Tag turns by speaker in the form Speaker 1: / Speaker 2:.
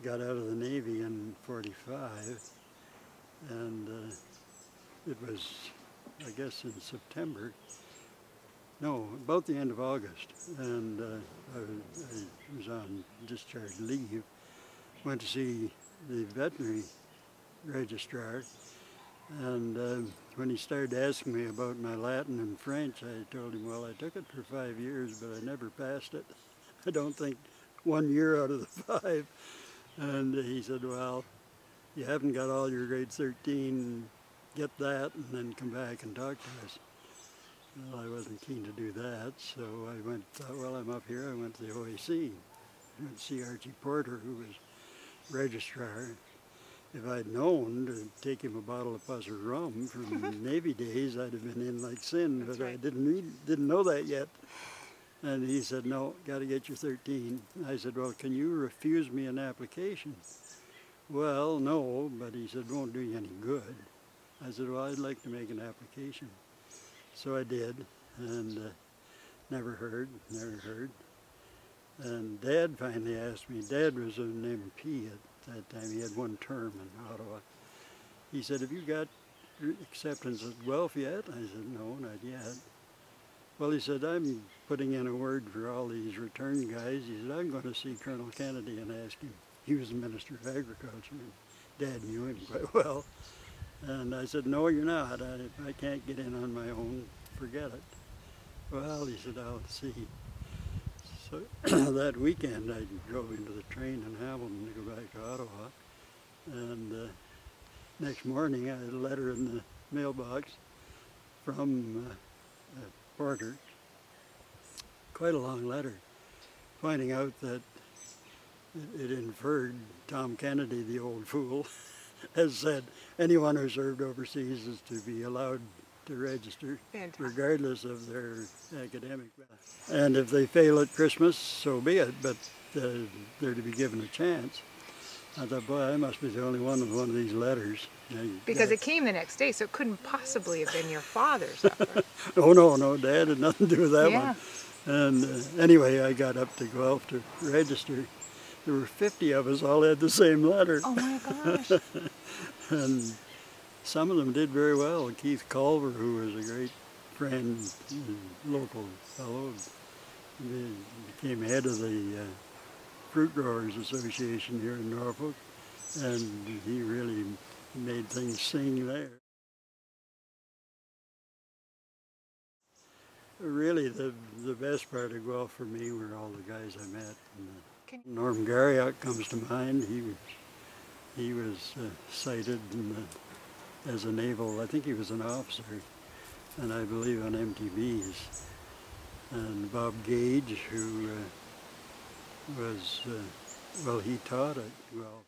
Speaker 1: got out of the Navy in '45, and it was, I guess, in September. No, about the end of August, and I was on discharge leave. Went to see the veterinary registrar, and when he started asking me about my Latin and French, I told him, well, I took it for 5 years, but I never passed it. I don't think 1 year out of the 5. And he said, well, you haven't got all your grade 13, get that, and then come back and talk to us. Well, I wasn't keen to do that, so I thought, well, I'm up here. I went to the OAC. I went to see Archie Porter, who was registrar. If I'd known to take him a bottle of Pusser rum from Navy days, I'd have been in like sin, but I didn't know that yet. And he said, no, got to get your 13. I said, well, can you refuse me an application? Well, no, but he said, won't do you any good. I said, well, I'd like to make an application. So I did, and never heard. And Dad finally asked me. Dad was an MP at that time. He had 1 term in Ottawa. He said, have you got acceptance at Guelph yet? I said, no, not yet. Well, he said, I'm putting in a word for all these return guys. He said, I'm going to see Colonel Kennedy and ask him. He was the Minister of Agriculture, and Dad knew him quite well. And I said, no, you're not. I can't get in on my own. Forget it. Well, he said, I'll see. So that weekend, I drove into the train in Hamilton to go back to Ottawa. And next morning, I had a letter in the mailbox from Porter, quite a long letter, pointing out that it inferred Tom Kennedy, the old fool, has said anyone who served overseas is to be allowed to register, regardless of their academic background. And if they fail at Christmas, so be it, but they're to be given a chance. I thought, boy, I must be the only one with one of these letters.
Speaker 2: Because it came the next day, so it couldn't possibly have been your father's effort.
Speaker 1: Oh, no, Dad had nothing to do with that one. And anyway, I got up to Guelph to register. There were 50 of us, all had the same letter.
Speaker 2: Oh my gosh.
Speaker 1: And some of them did very well. Keith Culver, who was a great friend, local fellow, became head of the Fruit Growers Association here in Norfolk, and he really made things sing there. Really, the best part of Guelph for me were all the guys I met. Norm Garriock comes to mind. He was cited as a naval, I think he was an officer, and I believe on MTBs. And Bob Gage, who was, well, he taught at Guelph.